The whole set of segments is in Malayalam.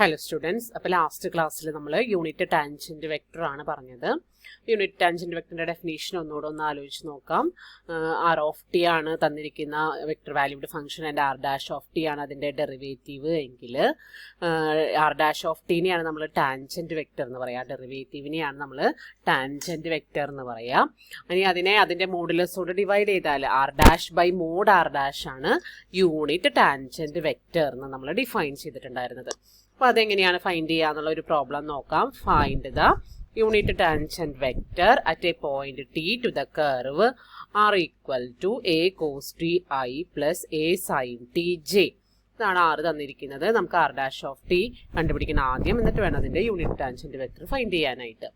Hello students, അപ്പോൾ ലാസ്റ്റ് ക്ലാസ്സിൽ നമ്മൾ യൂണിറ്റ് ടാൻജന്റ് വെക്ടർ ആണ് പറഞ്ഞത്. യൂണിറ്റ് ടാൻജന്റ് വെക്ടറിന്റെ ഡെഫിനിഷൻ ഒന്നുകൂടെ ഒന്ന് ആലോചിച്ച് നോക്കാം. ആർ ഓഫ് ടി ആണ് തന്നിരിക്കുന്ന vector valued function and r dash of t ആണ് അതിൻ്റെ ഡെറിവേറ്റീവ് എങ്കിൽ ആർ ഡാഷ് ഓഫ് ടീനെയാണ് നമ്മൾ ടാൻജന്റ് വെക്ടർ എന്ന് പറയുക, ഡെറിവേറ്റീവിനെയാണ് നമ്മൾ ടാൻജന്റ് വെക്ടർ എന്ന് പറയുക. ഇനി അതിനെ അതിൻ്റെ മോഡുലസോട് ഡിവൈഡ് ചെയ്താൽ r dash by mod R dash ആണ് യൂണിറ്റ് ടാൻജന്റ് വെക്ടർ എന്ന് നമ്മൾ ഡിഫൈൻ ചെയ്തിട്ടുണ്ടായിരുന്നത്. അപ്പോൾ അതെങ്ങനെയാണ് ഫൈൻഡ് ചെയ്യുക എന്നുള്ള ഒരു പ്രോബ്ലം നോക്കാം. Find the unit tangent vector at a point t to the curve r equal to a cos t I plus a sine t j. ഇതാണ് ആറ് തന്നിരിക്കുന്നത്. നമുക്ക് ആർ ഡാഷ് ഓഫ് ടി കണ്ടുപിടിക്കണം ആദ്യം, എന്നിട്ട് വേണം അതിൻ്റെ യൂണിറ്റ് ടാൻജന്റ് വെക്ടർ ഫൈൻഡ് ചെയ്യാനായിട്ട്.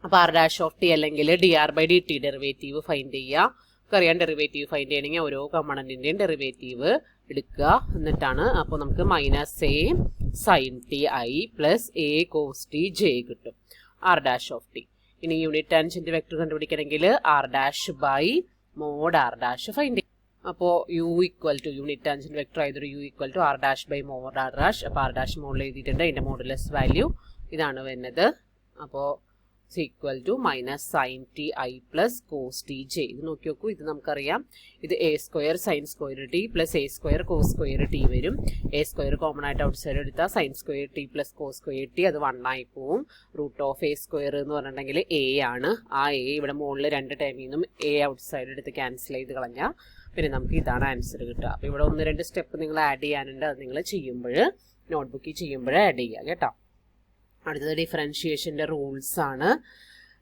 അപ്പോൾ ആർ ഡാഷ് ഓഫ് ടി അല്ലെങ്കിൽ d R by D t derivative find ചെയ്യുക. നമുക്കറിയാം ഡെറിവേറ്റീവ് ഫൈൻഡ് ചെയ്യണമെങ്കിൽ ഓരോ കമ്പണൻറ്റിൻ്റെയും ഡെറിവേറ്റീവ് എടുക്കുക. എന്നിട്ടാണ് അപ്പോൾ നമുക്ക് minus A sine T I plus A cos T J കിട്ടും ആർ ഡാഷ് ഓഫ് ടി. ഇനി യൂണിറ്റ് ടാൻജന്റ് വെക്ടർ കണ്ടുപിടിക്കണമെങ്കിൽ R dash by mod R dash find ചെയ്യും. അപ്പോൾ U equal to unit tangent vector ആയതൊരു U equal to R dash by mod R dash. അപ്പോൾ ആർ ഡാഷ് മോഡിൽ എഴുതിയിട്ടുണ്ട്, അതിൻ്റെ മോഡുലസ് വാല്യൂ ഇതാണ് വരുന്നത്. അപ്പോൾ equal to minus sine T I plus cos T J. ഇത് നോക്കി നോക്കൂ, ഇത് നമുക്കറിയാം, ഇത് a square sine square t plus a square cos square t വരും. എ സ്ക്വയർ കോമൺ ആയിട്ട് ഔട്ട് സൈഡ് എടുത്താൽ sine square t plus cos square t അത് 1 ആയി പോവും. റൂട്ട് ഓഫ് എ സ്ക്വയർ എന്ന് പറഞ്ഞിട്ടുണ്ടെങ്കിൽ എ ആണ്. ആ എ ഇവിടെ മുകളിൽ രണ്ട് ടൈമിൽ നിന്നും എ ഔട്ട് സൈഡ് എടുത്ത് ക്യാൻസൽ ചെയ്ത് കളഞ്ഞാൽ പിന്നെ നമുക്ക് ഇതാണ് ആൻസർ കിട്ടുക. അപ്പോൾ ഇവിടെ 1-2 സ്റ്റെപ്പ് നിങ്ങൾ ആഡ് ചെയ്യാനുണ്ട്. അത് നിങ്ങൾ ചെയ്യുമ്പോൾ നോട്ട്ബുക്കിൽ ചെയ്യുമ്പോൾ ആഡ് ചെയ്യുക കേട്ടോ. അടുത്തത് ഡിഫറൻഷിയേഷൻ്റെ റൂൾസ് ആണ്.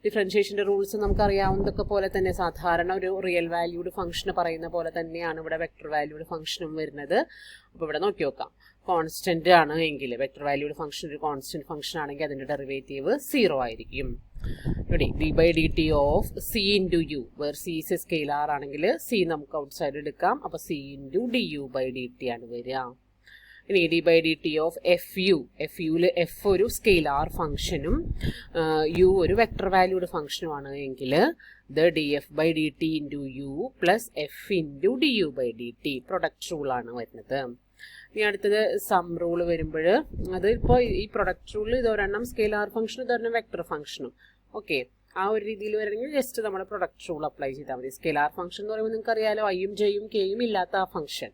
ഡിഫറൻഷിയേഷൻ്റെ റൂൾസ് നമുക്കറിയാവുന്നതൊക്കെ പോലെ തന്നെ സാധാരണ ഒരു റിയൽ വാല്യൂഡ് ഫംഗ്ഷന് പറയുന്ന പോലെ തന്നെയാണ് ഇവിടെ വെക്ടർ വാല്യൂഡ് ഫംഗ്ഷനും വരുന്നത്. അപ്പോൾ ഇവിടെ നോക്കി നോക്കാം. കോൺസ്റ്റന്റ് ആണ് എങ്കിൽ വെക്ടർ വാല്യൂഡ് ഫംഗ്ഷൻ ഒരു കോൺസ്റ്റന്റ് ഫംഗ്ഷൻ ആണെങ്കിൽ അതിൻ്റെ ഡെറിവേറ്റീവ് 0 ആയിരിക്കും. ഇവിടെ D by D T of C into U, where C is A scalar ആണെങ്കിൽ സി നമുക്ക് ഔട്ട് സൈഡ് എടുക്കാം. അപ്പോൾ C into D U by D T ആണ് വരിക. ഇനി D by D T of F U, F യുവിൽ എഫ് ഒരു സ്കെയിലാർ ഫംഗ്ഷനും യു ഒരു വെക്ടർ വാല്യൂഡ് ഫംഗ്ഷനുമാണ് എങ്കിൽ the D F by D T into U plus F into D U by D T product റൂളാണ് വരുന്നത്. ഇനി അടുത്തത് സം റൂൾ വരുമ്പോൾ അത് ഇപ്പോൾ ഈ പ്രൊഡക്റ്റ് റൂൾ ഇതൊരെണ്ണം സ്കെയിലാർ ഫംഗ്ഷനും ഇതൊരെണ്ണം വെക്ടർ ഫംഗ്ഷനും. ഓക്കെ, ആ ഒരു രീതിയിൽ വരണമെങ്കിൽ ജസ്റ്റ് നമ്മുടെ പ്രൊഡക്റ്റ് റൂൾ അപ്ലൈ ചെയ്താൽ മതി. സ്കെയിലാർ ഫംഗ്ഷൻ എന്ന് പറയുമ്പോൾ നിങ്ങൾക്ക് അറിയാലോ, ഐയും ജെയും കെയും ഇല്ലാത്ത ആ ഫംഗ്ഷൻ.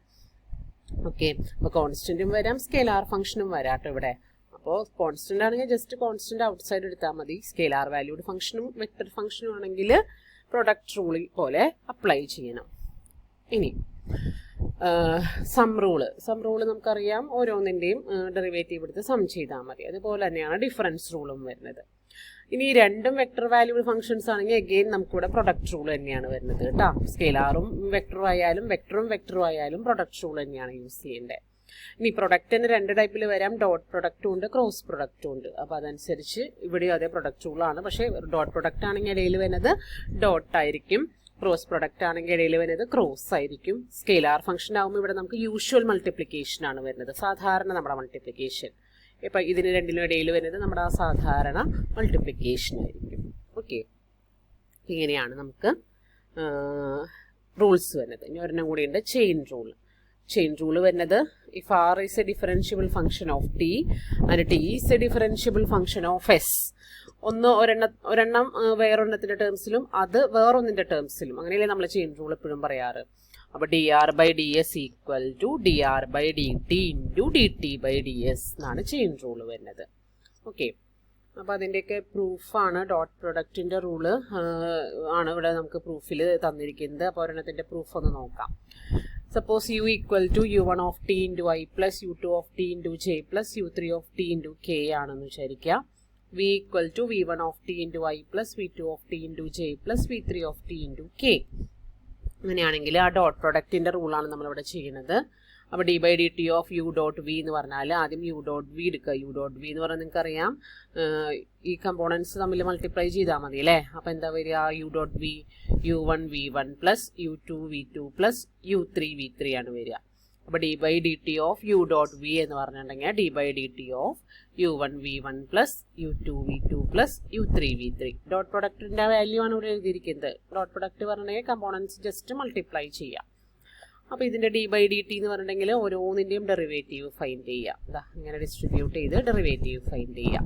ഓക്കെ, അപ്പോൾ കോൺസ്റ്റന്റും വരാം സ്കെയിലാർ ഫംഗ്ഷനും വരാട്ടോ ഇവിടെ. അപ്പോൾ കോൺസ്റ്റന്റ് ആണെങ്കിൽ ജസ്റ്റ് കോൺസ്റ്റന്റ് ഔട്ട് സൈഡ് എടുത്താൽ മതി. സ്കെയിലാർ വാല്യൂഡ് ഫംഗ്ഷനും വെക്ടർ ഫംഗ്ഷനും ആണെങ്കിൽ പ്രൊഡക്റ്റ് റൂളിൽ പോലെ അപ്ലൈ ചെയ്യണം. ഇനി സം റൂള് നമുക്കറിയാം, ഓരോന്നിൻ്റെയും ഡെറിവേറ്റീവ് എടുത്ത് സം ചെയ്താൽ മതി. അതുപോലെ തന്നെയാണ് ഡിഫറൻസ് റൂളും വരുന്നത്. ഇനി രണ്ടും വെക്ടർ വാല്യൂഡ് ഫംഗ്ഷൻസ് ആണെങ്കിൽ അഗെയിൻ നമുക്കിവിടെ പ്രൊഡക്റ്റ് റൂൾ തന്നെയാണ് വരുന്നത് കേട്ടോ. സ്കെയിലാറും വെക്ടറും ആയാലും വെക്ടറും ആയാലും പ്രൊഡക്റ്റ് റൂൾ തന്നെയാണ് യൂസ് ചെയ്യേണ്ടത്. ഇനി പ്രൊഡക്റ്റിന് 2 ടൈപ്പിൽ വരാം, ഡോട്ട് പ്രൊഡക്റ്റും ഉണ്ട് ക്രോസ് പ്രൊഡക്റ്റും ഉണ്ട്. അപ്പോൾ അതനുസരിച്ച് ഇവിടെയും അതേ പ്രൊഡക്റ്റ് റൂളാണ്. പക്ഷേ ഡോട്ട് പ്രൊഡക്റ്റ് ആണെങ്കിൽ ഇടയിൽ വരുന്നത് ഡോട്ട് ആയിരിക്കും, ക്രോസ് പ്രൊഡക്റ്റ് ആണെങ്കിൽ ഇടയിൽ വരുന്നത് ക്രോസ് ആയിരിക്കും. സ്കെയിലാർ ഫംഗ്ഷൻ ആകുമ്പോൾ ഇവിടെ നമുക്ക് യൂഷ്വൽ മൾട്ടിപ്ലിക്കേഷൻ ആണ് വരുന്നത്, സാധാരണ നമ്മുടെ മൾട്ടിപ്ലിക്കേഷൻ. ഇപ്പം ഇതിന് രണ്ടിനും ഇടയിൽ വരുന്നത് നമ്മുടെ ആ സാധാരണ മൾട്ടിപ്ലിക്കേഷൻ ആയിരിക്കും. ഓക്കെ, ഇങ്ങനെയാണ് നമുക്ക് റൂൾസ് വരുന്നത്. ഇനി ഒരെണ്ണം കൂടിയുണ്ട് ചെയിൻ റൂൾ. ചെയിൻ റൂൾ വരുന്നത് if r is a differentiable function of t and t is a differentiable function of s. ഒരെണ്ണം വേറൊരെണ്ണത്തിൻ്റെ ടേംസിലും അത് വേറൊന്നിൻ്റെ ടേംസിലും, അങ്ങനെയല്ലേ നമ്മൾ ചെയിൻ റൂൾ എപ്പോഴും പറയാറ്. അപ്പോൾ d R by D s equal to d R by D T into D T by D s എന്നാണ് ചെയിൻ റൂൾ വരുന്നത്. ഓക്കെ, അപ്പോൾ അതിൻ്റെയൊക്കെ പ്രൂഫാണ്. ഡോട്ട് പ്രൊഡക്റ്റിൻ്റെ റൂള് ആണ് ഇവിടെ നമുക്ക് പ്രൂഫിൽ തന്നിരിക്കുന്നത്. അപ്പോൾ ഒരെണ്ണത്തിൻ്റെ പ്രൂഫ് ഒന്ന് നോക്കാം. Suppose u equal to u1 of t into i plus u2 of t into j plus u3 of t into k ആണെന്ന് വിചാരിക്കുക. V equal to v1 of t into i plus v2 of t into j plus v3 of t into k. അങ്ങനെയാണെങ്കിൽ ആ ഡോട്ട് പ്രൊഡക്റ്റിൻ്റെ റൂളാണ് നമ്മളിവിടെ ചെയ്യുന്നത്. അപ്പോൾ D by D T of U dot V എന്ന് പറഞ്ഞാൽ ആദ്യം യു ഡോട്ട് വി എടുക്കുക. യു ഡോട്ട് വി എന്ന് പറഞ്ഞാൽ നിങ്ങൾക്കറിയാം ഈ കമ്പോണൻസ് തമ്മിൽ മൾട്ടിപ്ലൈ ചെയ്താൽ മതി അല്ലേ. അപ്പോൾ എന്താ വരിക, U dot V u1 v1 plus u2 v2 plus u3 v3 ആണ് വരിക. അപ്പോൾ D by D T of U dot V എന്ന് പറഞ്ഞിട്ടുണ്ടെങ്കിൽ D by D T of u1 v1 plus u2 v2 plus u3 v3. Dot പ്രൊഡക്റ്റിൻ്റെ വാല്യൂ ആണ് ഇവിടെ എഴുതിയിരിക്കുന്നത്. ഡോട്ട് പ്രൊഡക്റ്റ് പറഞ്ഞിട്ടുണ്ടെങ്കിൽ കമ്പോണൻസ് ജസ്റ്റ് മൾട്ടിപ്ലൈ ചെയ്യാം. അപ്പോൾ ഇതിൻ്റെ ഡി ബൈ ഡി ടി എന്ന് പറഞ്ഞിട്ടുണ്ടെങ്കിൽ ഓരോന്നിൻ്റെയും ഡെറിവേറ്റീവ് ഫൈൻഡ് ചെയ്യുക. ഇതാ ഇങ്ങനെ ഡിസ്ട്രിബ്യൂട്ട് ചെയ്ത് ഡെറിവേറ്റീവ് ഫൈൻഡ് ചെയ്യുക.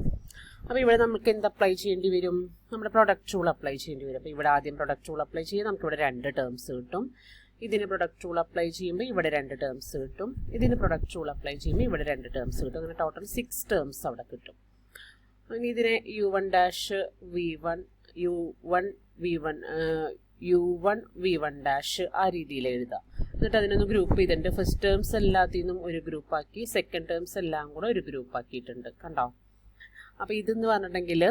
അപ്പോൾ ഇവിടെ നമുക്ക് എന്ത് അപ്ലൈ ചെയ്യേണ്ടി വരും? നമ്മുടെ പ്രൊഡക്റ്റ് റൂൾ അപ്ലൈ ചെയ്യേണ്ടി വരും. അപ്പോൾ ഇവിടെ ആദ്യം പ്രൊഡക്റ്റ് റൂൾ അപ്ലൈ ചെയ്യുക. നമുക്കിവിടെ 2 ടേംസ് കിട്ടും. ഇതിന് പ്രൊഡക്റ്റ് റൂൾ അപ്ലൈ ചെയ്യുമ്പോൾ ഇവിടെ 2 ടേംസ് കിട്ടും. ഇതിന് പ്രൊഡക്റ്റ് റൂൾ അപ്ലൈ ചെയ്യുമ്പോൾ ഇവിടെ 2 ടേംസ് കിട്ടും. അങ്ങനെ ടോട്ടൽ 6 ടേംസ് അവിടെ കിട്ടും. ഇനി ഇതിനെ u1 dash v1 u1 v1 u1 v1 dash ആ രീതിയിൽ എഴുതാം. എന്നിട്ട് അതിനൊന്ന് ഗ്രൂപ്പ് ചെയ്തിട്ടുണ്ട്. ഫസ്റ്റ് ടേംസ് എല്ലാത്തിനും ഒരു ഗ്രൂപ്പാക്കി, സെക്കൻഡ് ടേംസ് എല്ലാം കൂടെ ഒരു ഗ്രൂപ്പാക്കിയിട്ടുണ്ട്. കണ്ടോ? അപ്പോൾ ഇതെന്ന് പറഞ്ഞിട്ടുണ്ടെങ്കിൽ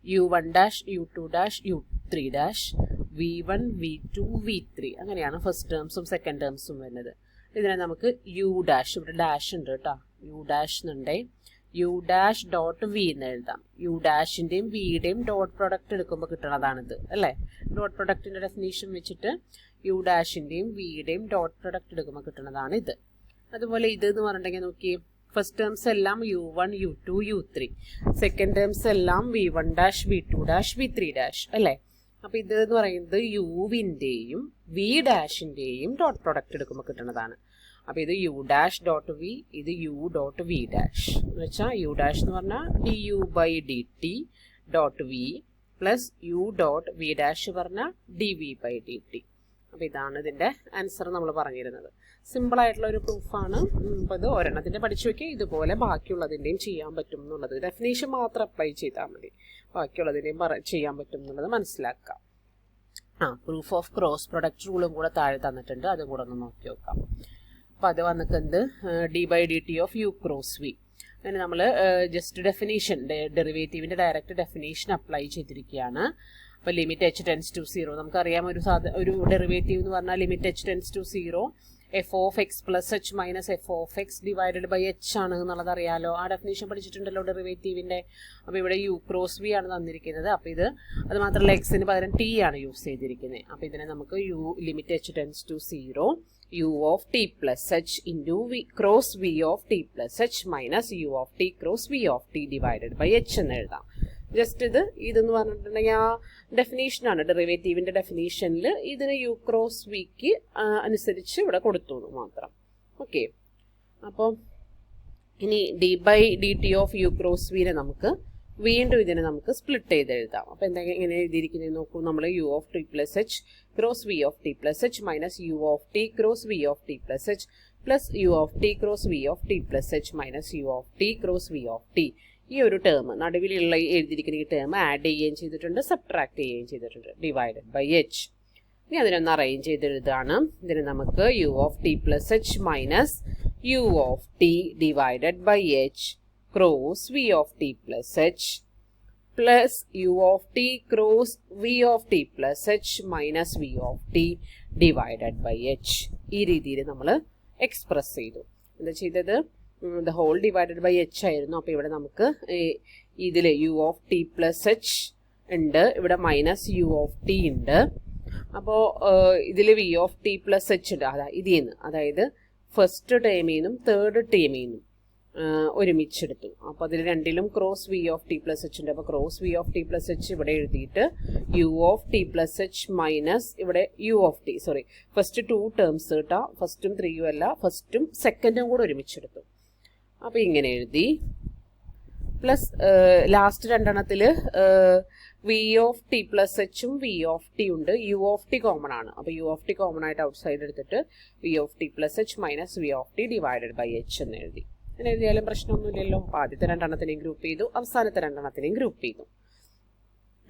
u1 dash u2 dash u3 dash v1 v2 v3 അങ്ങനെയാണ് ഫസ്റ്റ് ടേംസും സെക്കൻഡ് ടേംസും വരുന്നത്. ഇതിനെ നമുക്ക് u ഡാഷ്, ഇവിടെ ഡാഷ് ഉണ്ട് കേട്ടോ, u ഡാഷ് എന്നുണ്ടേ u ഡാഷ് ഡോട്ട് വി എന്ന് എഴുതാം. u ഡാഷിൻ്റെയും വിയുടെയും ഡോട്ട് പ്രൊഡക്റ്റ് എടുക്കുമ്പോൾ കിട്ടണതാണിത് അല്ലേ? ഡോട്ട് പ്രൊഡക്റ്റിൻ്റെ ഡെഫിനീഷൻ വെച്ചിട്ട് u ഡാഷിൻ്റെയും വിയുടെയും ഡോട്ട് പ്രൊഡക്റ്റ് എടുക്കുമ്പോൾ കിട്ടുന്നതാണ് ഇത്. അതുപോലെ ഇത് എന്ന് പറഞ്ഞിട്ടുണ്ടെങ്കിൽ നോക്കി, ഫസ്റ്റ് ടേംസ് എല്ലാം u1 u2 u3, second terms എല്ലാം v1 dash v2 dash v3 dash അല്ലേ? അപ്പോൾ ഇത് എന്ന് പറയുന്നത് യുവിൻ്റെയും വി ഡാഷിൻ്റെയും ഡോട്ട് പ്രൊഡക്റ്റ് എടുക്കുമ്പോൾ കിട്ടുന്നതാണ്. അപ്പോൾ ഇത് യു ഡാഷ് ഡോട്ട് വി, ഇത് യു ഡോട്ട് വി ഡാഷ് എന്ന് വെച്ചാൽ യു ഡാഷ് എന്ന് പറഞ്ഞാൽ D U by D T dot V plus U dot V dash പറഞ്ഞാൽ D V by D T. അപ്പോൾ ഇതാണ് ഇതിൻ്റെ ആൻസർ നമ്മൾ പറഞ്ഞിരുന്നത്. സിമ്പിളായിട്ടുള്ള ഒരു പ്രൂഫാണ്. അപ്പോൾ ഇത് ഒരെണ്ണത്തിൻ്റെ പഠിച്ചു വയ്ക്കുക. ഇതുപോലെ ബാക്കിയുള്ളതിൻ്റെയും ചെയ്യാൻ പറ്റും എന്നുള്ളത് ഡെഫിനേഷൻ മാത്രം അപ്ലൈ ചെയ്താൽ മതി. ബാക്കിയുള്ളതിൻ്റെയും ചെയ്യാൻ പറ്റും എന്നുള്ളത് മനസ്സിലാക്കാം. പ്രൂഫ് ഓഫ് ക്രോസ് പ്രൊഡക്റ്റ് റൂളും കൂടെ താഴെ തന്നിട്ടുണ്ട്. അതും കൂടെ ഒന്ന് നോക്കി നോക്കാം. അപ്പോൾ അത് വന്നിട്ടുണ്ട് D by D T of U cross V. അങ്ങനെ നമ്മൾ ജസ്റ്റ് ഡെഫിനേഷൻ, ഡെറിവേറ്റീവിൻ്റെ ഡയറക്റ്റ് ഡെഫിനേഷൻ അപ്ലൈ ചെയ്തിരിക്കുകയാണ്. അപ്പോൾ ലിമിറ്റ് h ടെൻസ് ടു 0 നമുക്കറിയാം. ഒരു ഡെറിവേറ്റീവ് എന്ന് പറഞ്ഞാൽ limit h tends to 0 f of x plus H minus f of x divided by h ആണ് എന്നുള്ളത് അറിയാലോ. ആ ഡെഫിനേഷൻ പഠിച്ചിട്ടുണ്ടല്ലോ ഡെറിവേറ്റീവിൻ്റെ. അപ്പോൾ ഇവിടെ യു ക്രോസ് വി ആണ് തന്നിരിക്കുന്നത്. അപ്പോൾ ഇത് അത് മാത്രമല്ല എക്സിന് പകരം ടി ആണ് യൂസ് ചെയ്തിരിക്കുന്നത്. അപ്പോൾ ഇതിനെ നമുക്ക് u limit h tends to 0 u of T plus h into v cross V of T plus H minus u of t cross V of t divided by h എന്ന് എഴുതാം. ജസ്റ്റ് ഇതെന്ന് പറഞ്ഞിട്ടുണ്ടെങ്കിൽ ആ ഡെഫിനേഷനാണ്, ഡെറിവേറ്റീവിൻ്റെ ഡെഫിനേഷനിൽ ഇതിന് യു ക്രോസ് വിക്ക് അനുസരിച്ച് ഇവിടെ കൊടുത്തു മാത്രം. ഓക്കെ, അപ്പോൾ ഇനി D by D T of U cross വിനെ നമുക്ക് വീണ്ടും ഇതിനെ നമുക്ക് സ്പ്ലിറ്റ് ചെയ്ത് എഴുതാം. അപ്പോൾ എന്തെങ്കിലും ഇങ്ങനെ എഴുതിയിരിക്കുന്നത് നോക്കൂ. നമ്മൾ u of T plus h cross V of T plus H minus u of t cross V of T plus h plus u of t cross V of T plus H minus u of t cross V of t. ഈ ഒരു ടേം നടുവിലുള്ള എഴുതിയിരിക്കുന്ന ഈ ടേം ആഡ് ചെയ്യുകയും ചെയ്തിട്ടുണ്ട്, സബ്ട്രാക്ട് ചെയ്യുകയും ചെയ്തിട്ടുണ്ട്, ഡിവൈഡഡ് ബൈ എച്ച്. ഇനി അതിനൊന്ന് അറേഞ്ച് ചെയ്തെഴുതാണ്. ഇതിന് നമുക്ക് u of T plus H minus u of t divided by h cross V of T plus h plus u of t cross V of T plus H minus v of t divided by h. ഈ രീതിയിൽ നമ്മൾ എക്സ്പ്രസ് ചെയ്തു. എന്താ ചെയ്തത്? The whole divided by h ആയിരുന്നു. അപ്പോൾ ഇവിടെ നമുക്ക് ഇതിൽ u of T plus H ഉണ്ട്, ഇവിടെ മൈനസ് യു ഓഫ് ടി ഉണ്ട്. അപ്പോൾ ഇതിൽ V of T plus H ഉണ്ട്. ഇതിൽ നിന്ന്, അതായത് ഫസ്റ്റ് ടേമിൽ നിന്നും തേർഡ് ടേമിൽ നിന്നും ഒരുമിച്ചെടുത്തു. അപ്പോൾ അതിൽ രണ്ടിലും cross V of T plus H ഉണ്ട്. അപ്പോൾ cross V of T plus H ഇവിടെ എഴുതിയിട്ട് U of T plus H minus ഇവിടെ U of T, sorry first 2 terms കേട്ടോ, ഫസ്റ്റും 3യും അല്ല, ഫസ്റ്റും സെക്കൻഡും കൂടെ ഒരുമിച്ചെടുത്തു. അപ്പോൾ ഇങ്ങനെ എഴുതി. പ്ലസ് ലാസ്റ്റ് രണ്ടെണ്ണത്തിൽ വി ഓഫ് ടി പ്ലസ് എച്ചും വി ഓഫ് ടി ഉണ്ട്, യു ഓഫ് ടി കോമൺ ആണ്. അപ്പോൾ യു ഓഫ് ടി കോമൺ ആയിട്ട് ഔട്ട് സൈഡ് എടുത്തിട്ട് v of T plus H minus v of t divided by h എന്ന് എഴുതി. അങ്ങനെ എഴുതിയാലും പ്രശ്നമൊന്നുമില്ലല്ലോ. അപ്പോൾ ആദ്യത്തെ രണ്ടെണ്ണത്തിനെയും ഗ്രൂപ്പ് ചെയ്തു, അവസാനത്തെ രണ്ടെണ്ണത്തിനെയും ഗ്രൂപ്പ് ചെയ്തു.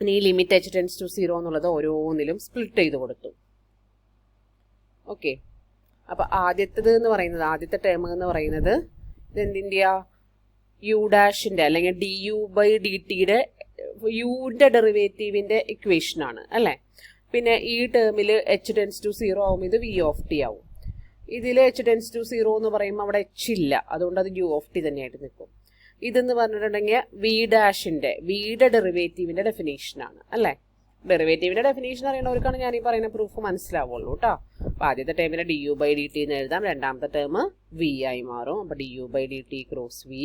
ഇനി ലിമിറ്റ് h ടെൻസ് ടു 0 എന്നുള്ളത് ഓരോന്നിലും സ്പ്ലിറ്റ് ചെയ്ത് കൊടുത്തു. ഓക്കെ, അപ്പോൾ ആദ്യത്തെ ടേം എന്ന് പറയുന്നത് ഇതെന്തിൻ്റെയാ? യു ഡാഷിൻ്റെ അല്ലെങ്കിൽ ഡി യു ബൈ ഡി ടിയുടെ യുവിൻ്റെ ഡെറിവേറ്റീവിൻ്റെ ഇക്വേഷനാണ് അല്ലേ? പിന്നെ ഈ ടേമിൽ h ടെൻസ് ടു 0 ആവും, ഇത് വി ഓഫ് ടി ആവും. ഇതിൽ h ടെൻസ് ടു 0 എന്ന് പറയുമ്പോൾ അവിടെ h ഇല്ല, അതുകൊണ്ട് അത് യു ഓഫ് ടി തന്നെയായിട്ട് നിൽക്കും. ഇതെന്ന് പറഞ്ഞിട്ടുണ്ടെങ്കിൽ വിയുടെ ഡെറിവേറ്റീവിൻ്റെ ഡെഫിനേഷനാണ് അല്ലേ? ഡെറിവേറ്റീവിൻ്റെ ഡെഫിനേഷൻ അറിയണവർക്കാണ് ഞാൻ ഈ പറയുന്ന പ്രൂഫ് മനസ്സിലാവുള്ളൂ കേട്ടോ. അപ്പോൾ ആദ്യത്തെ ടേമിനെ d U by D T എന്ന് എഴുതാം, രണ്ടാമത്തെ ടേം വി ആയി മാറും. അപ്പോൾ d U by D t cross v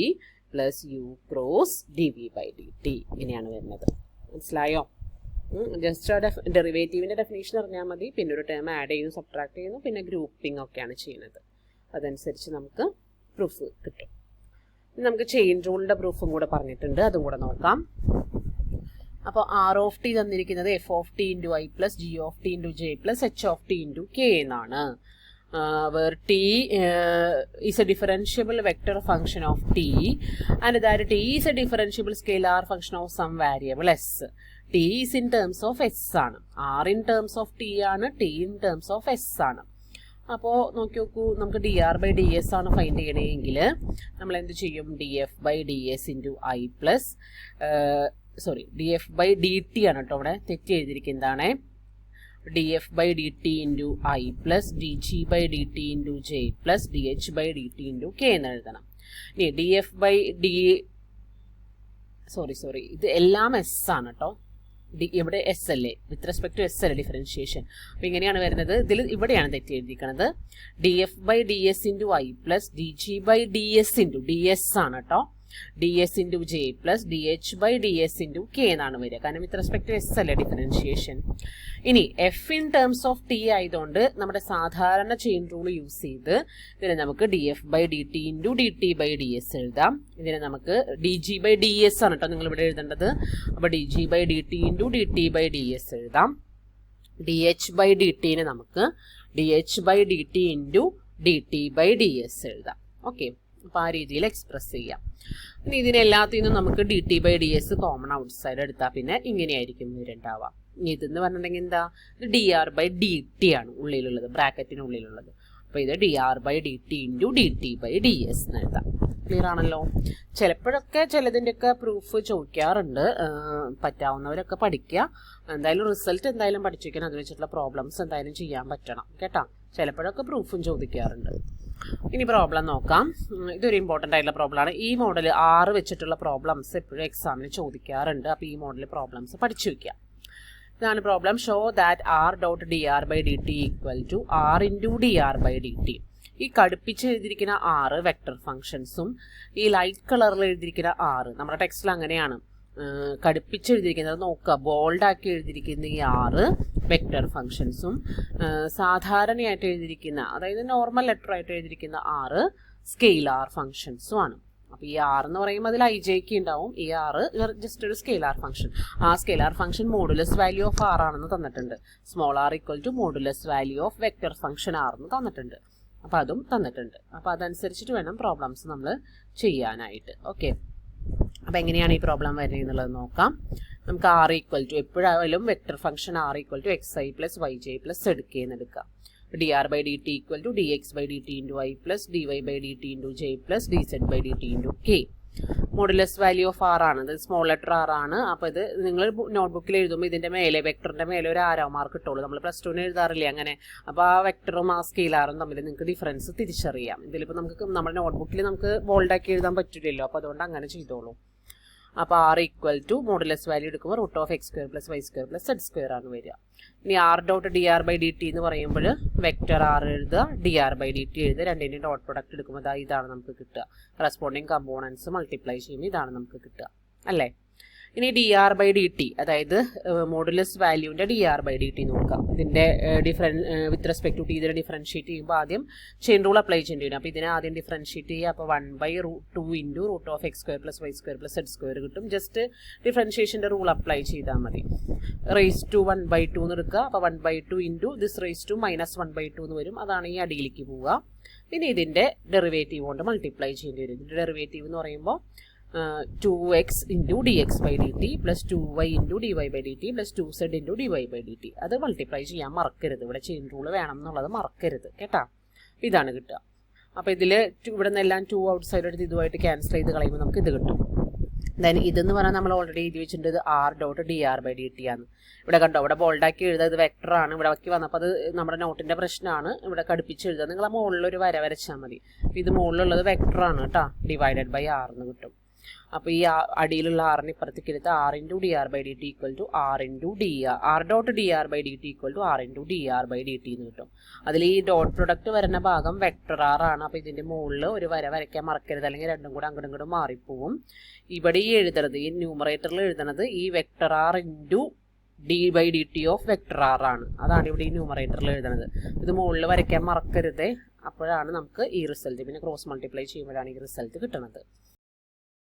plus u cross d V by D t ഇങ്ങനെയാണ് വരുന്നത്. മനസ്സിലായോ? ജസ്റ്റ് ഡെറിവേറ്റീവിൻ്റെ ഡെഫിനേഷൻ അറിഞ്ഞാൽ മതി. പിന്നെ ഒരു ടേം ആഡ് ചെയ്യുന്നു, സബ്ട്രാക്ട് ചെയ്യുന്നു, പിന്നെ ഗ്രൂപ്പിംഗ് ഒക്കെയാണ് ചെയ്യുന്നത്. അതനുസരിച്ച് നമുക്ക് പ്രൂഫ് കിട്ടും. നമുക്ക് ചെയിൻ റൂളിൻ്റെ പ്രൂഫും കൂടെ പറഞ്ഞിട്ടുണ്ട്, അതും കൂടെ നോക്കാം. അപ്പോൾ ആർ ഓഫ് ടി തന്നിരിക്കുന്നത് F of t into i plus G of t into j plus H of t into k എന്നാണ്. Where t is a differentiable vector function of t and that t is a differentiable scalar function of some variable s. t is in terms of s ആണ്, r in terms of t ആണ്, t in terms of s ആണ്. അപ്പോൾ നോക്കി നോക്കൂ, നമുക്ക് d R by D s ആണ് ഫൈൻഡ് ചെയ്യണമെങ്കിൽ നമ്മൾ എന്ത് ചെയ്യും? D F by D s into i plus d F by D T ആണ് കേട്ടോ, ഇവിടെ തെറ്റി എഴുതിയിരിക്കുന്നതാണ്. df by dt into I plus dg by dt into j plus dh by dt into k എന്ന് എഴുതണം. ഇനി df by d ഇത് എല്ലാം s ആണ് കേട്ടോ. ഇവിടെ എസ് അല്ലേ, വിത്ത് റെസ്പെക്ട് ടു എസ് അല്ലേ ഡിഫറൻഷിയേഷൻ. അപ്പോൾ ഇങ്ങനെയാണ് വരുന്നത്. ഇവിടെയാണ് തെറ്റി എഴുതിയിരിക്കുന്നത്. D F by D s into i plus d g by D s into d s ആണ് കേട്ടോ. D s into j plus d h by D s into k എന്നാണ് വരിക, കാരണം വിത്ത് റെസ്പെക്ട് ടു എസ് അല്ലേ ഡിഫറൻഷിയേഷൻ. ഇനി f in terms of t ആയതുകൊണ്ട് നമ്മുടെ സാധാരണ ചെയിൻ റൂൾ യൂസ് ചെയ്ത് ഇതിനെ നമുക്ക് D F by D T into D T by D s എഴുതാം. ഇതിനെ നമുക്ക് d g by D s ആണ് കേട്ടോ നിങ്ങൾ ഇവിടെ എഴുതേണ്ടത്. അപ്പോൾ d g by D T into D T by D s എഴുതാം. ഡി എച്ച് ബൈ ഡി ടിനെ നമുക്ക് d h by D T into D T by D s എഴുതാം. ഓക്കെ, അപ്പോൾ ആ രീതിയിൽ എക്സ്പ്രസ് ചെയ്യാം. ഇനി ഇതിനെല്ലാത്തിൽ നിന്നും നമുക്ക് d T by D S common outside എടുത്താൽ പിന്നെ ഇങ്ങനെയായിരിക്കും വരുന്നുണ്ടാവുക. ഇനി ഇതെന്ന് പറഞ്ഞിട്ടുണ്ടെങ്കിൽ എന്താ? ഇത് D R by D T ആണ് ഉള്ളിലുള്ളത്, ബ്രാക്കറ്റിനുള്ളിലുള്ളത്. അപ്പോൾ ഇത് D R by D T into D T by D S എന്ന് എഴുതാം. ക്ലിയർ ആണല്ലോ? ചിലപ്പോഴൊക്കെ ചിലതിൻ്റെയൊക്കെ പ്രൂഫ് ചോദിക്കാറുണ്ട്, പറ്റാവുന്നവരൊക്കെ പഠിക്കുക. എന്തായാലും റിസൾട്ട് എന്തായാലും പഠിച്ചു വയ്ക്കണം, അത് വെച്ചിട്ടുള്ള പ്രോബ്ലംസ് എന്തായാലും ചെയ്യാൻ പറ്റണം കേട്ടോ. ചിലപ്പോഴൊക്കെ പ്രൂഫും ചോദിക്കാറുണ്ട്. ഇനി പ്രോബ്ലം നോക്കാം. ഇതൊരു ഇമ്പോർട്ടൻ്റ് ആയിട്ടുള്ള പ്രോബ്ലമാണ്. ഈ മോഡൽ 6 വെച്ചിട്ടുള്ള പ്രോബ്ലംസ് എപ്പോഴും എക്സാമിന് ചോദിക്കാറുണ്ട്. അപ്പോൾ ഈ മോഡൽ പ്രോബ്ലംസ് പഠിച്ചു വയ്ക്കുക. ഇതാണ് problem. Show that R dot D R by D T equal to R into D R by D T. ഈ കടുപ്പിച്ച് എഴുതിയിരിക്കുന്ന 6 വെക്ടർ ഫംഗ്ഷൻസും ഈ ലൈറ്റ് കളറിൽ എഴുതിയിരിക്കുന്ന 6 നമ്മുടെ ടെക്സ്റ്റിൽ അങ്ങനെയാണ് കടുപ്പിച്ച് എഴുതിയിരിക്കുന്നത്. നോക്കുക, ബോൾഡാക്കി എഴുതിയിരിക്കുന്ന ഈ 6 വെക്ടർ ഫംഗ്ഷൻസും സാധാരണയായിട്ട് എഴുതിയിരിക്കുന്ന, അതായത് നോർമൽ ലെറ്റർ ആയിട്ട് എഴുതിയിരിക്കുന്ന 6 സ്കെയിലാർ ഫംഗ്ഷൻസും ആണ്. അപ്പോൾ ഈ 6 എന്ന് പറയുമ്പോൾ അതിൽ ഐ ജെക്ക് ഉണ്ടാവും. ഈ 6 ജസ്റ്റ് ഒരു സ്കെയിലാർ ഫംഗ്ഷൻ. ആ scalar function modulus value of R ആണെന്ന് തന്നിട്ടുണ്ട്. Small R equal to modulus value of vector function R എന്ന് തന്നിട്ടുണ്ട്. അപ്പോൾ അതും തന്നിട്ടുണ്ട്. അപ്പോൾ അതനുസരിച്ചിട്ട് വേണം പ്രോബ്ലംസ് നമ്മൾ ചെയ്യാനായിട്ട്. ഓക്കെ, അപ്പോൾ എങ്ങനെയാണ് ഈ പ്രോബ്ലം വരുന്നത് എന്നുള്ളത് നോക്കാം. നമുക്ക് ആർ ഈക്വൽ ടു എപ്പോഴായാലും vector function r equal to x i plus y j plus എടുക്കുകയെന്ന് എടുക്കാം. D R by D T equal to d x by D T into i plus d y by D T into j plus d z by D T into k. Modulus value of r ആണ്, ഇത് സ്മോൾ ലെറ്റർ ആർ ആണ്. അപ്പോൾ ഇത് നിങ്ങൾ നോട്ട്ബുക്കിൽ എഴുതുമ്പോൾ ഇതിൻ്റെ മേലെ വെക്ടറിൻ്റെ മേലെ ഒരു ആരോ മാർക്ക് ഇട്ടോളൂ. നമ്മൾ പ്ലസ് ടുവിന് എഴുതാറില്ലേ അങ്ങനെ. അപ്പോൾ ആ വെക്ടറും ആ സ്കെയിലാറും തമ്മിൽ നിങ്ങൾക്ക് ഡിഫറൻസ് തിരിച്ചറിയാം. ഇതിലിപ്പോൾ നമുക്ക് നമ്മുടെ നോട്ട്ബുക്കിൽ നമുക്ക് ബോൾഡാക്കി എഴുതാൻ പറ്റില്ലല്ലോ, അപ്പോൾ അതുകൊണ്ട് അങ്ങനെ ചെയ്തോളൂ. അപ്പോൾ r equal to modulus value എടുക്കുമ്പോൾ root of X square plus Y square plus Z square ആണ് വരിക. ഇനി r dot D R by D T എന്ന് പറയുമ്പോൾ വെക്ടർ ആർ എഴുതുക, d R by D t എഴുതുക, രണ്ടിൻ്റെയും ഡോട്ട് പ്രൊഡക്റ്റ് എടുക്കുമ്പോൾ ഇതാണ് നമുക്ക് കിട്ടുക. കറസ്പോണ്ടിങ് കമ്പോണൻസ് മൾട്ടിപ്ലൈ ചെയ്യുമ്പോൾ ഇതാണ് നമുക്ക് കിട്ടുക അല്ലേ. ഇനി d R by D t, അതായത് മോഡുലസ് വാല്യൂവിൻ്റെ d R by D t നോക്കാം. ഇതിൻ്റെ വിത്ത് റെസ്പെക്ട് ടു ടി ഇതിനെ ഡിഫറൻഷിയേറ്റ് ചെയ്യുമ്പോൾ ആദ്യം ചെയിൻ റൂൾ അപ്ലൈ ചെയ്യേണ്ടി വരും. അപ്പോൾ ഇതിനെ ആദ്യം ഡിഫറൻഷിയേറ്റ് ചെയ്യുക. അപ്പോൾ 1/2 into root of X square plus Y square plus Z square കിട്ടും. ജസ്റ്റ് ഡിഫറൻഷിയേഷൻ്റെ റൂൾ അപ്ലൈ ചെയ്താൽ മതി. റേസ് ടു 1/2 എന്ന് എടുക്കുക. അപ്പോൾ 1/2 ഇൻറ്റു ദിസ് റേസ് ടു -1/2 എന്ന് വരും. അതാണ് ഈ അടിയിലേക്ക് പോവുക. പിന്നെ ഇതിൻ്റെ ഡെറിവേറ്റീവ് കൊണ്ട് മൾട്ടിപ്ലൈ ചെയ്യേണ്ടി വരും. ഇതിൻ്റെ ഡെറിവേറ്റീവ് എന്ന് പറയുമ്പോൾ 2x into dx by dt plus 2y into dy by dt plus 2z into dy by dt. അത് മൾട്ടിപ്ലൈ ചെയ്യാൻ മറക്കരുത്. ഇവിടെ ചെയിൻ റൂൾ വേണം എന്നുള്ളത് മറക്കരുത് കേട്ടോ. ഇതാണ് കിട്ടുക. അപ്പോൾ ഇതിൽ ഇവിടെ നിന്നെല്ലാം 2 ഔട്ട് സൈഡ് എടുത്ത് ഇതുമായിട്ട് ക്യാൻസൽ ചെയ്ത് കളയുമ്പോൾ നമുക്ക് ഇത് കിട്ടും. ദെൻ ഇതെന്ന് പറഞ്ഞാൽ നമ്മൾ ഓൾറെഡി എഴുതി വെച്ചിട്ടുണ്ട് R dot D R by D T ആണ്. ഇവിടെ കണ്ടോ, ഇവിടെ ബോൾഡാക്കി എഴുതുക, ഇത് വെക്ടറാണ്. ഇവിടെ വയ്ക്ക് വന്നപ്പോൾ അത് നമ്മുടെ നോട്ടിൻ്റെ പ്രശ്നമാണ്. ഇവിടെ കടുപ്പിച്ച് എഴുതുക. നിങ്ങൾ ആ മുകളിലൊരു വര വരച്ചാൽ മതി. ഇത് മുകളിലുള്ളത് വെക്ടറാണ് കേട്ടോ, ഡിവൈഡഡ് ബൈ ആർ എന്ന് കിട്ടും. അപ്പോൾ ഈ അടിയിലുള്ള ആറിന് ഇപ്പുറത്തേക്ക് എടുത്ത് R into D R by D T equal to R into D R dot D R by D T equal to R into D R by D T എന്ന് കിട്ടും. അതിൽ ഈ ഡോട്ട് പ്രൊഡക്റ്റ് വരുന്ന ഭാഗം വെക്ടർ ആർ ആണ്. അപ്പോൾ ഇതിൻ്റെ മുകളിൽ ഒരു വര വരയ്ക്കാൻ മറക്കരുത്, അല്ലെങ്കിൽ രണ്ടും കൂടെ അങ്ങോട്ടും ഇങ്ങോട്ടും മാറിപ്പോവും. ഇവിടെ ഈ എഴുതണത്, ഈ ന്യൂമറേറ്ററിൽ എഴുതണത് ഈ vector R into d/dt of vector R ആണ്. അതാണ് ഇവിടെ ഈ ന്യൂമറേറ്ററിൽ എഴുതുന്നത്. ഇത് മുകളിൽ വരയ്ക്കാൻ മറക്കരുതേ, അപ്പോഴാണ് നമുക്ക് ഈ റിസൾട്ട്, പിന്നെ ക്രോസ് മൾട്ടിപ്ലൈ ചെയ്യുമ്പോഴാണ് ഈ റിസൾട്ട് കിട്ടുന്നത്.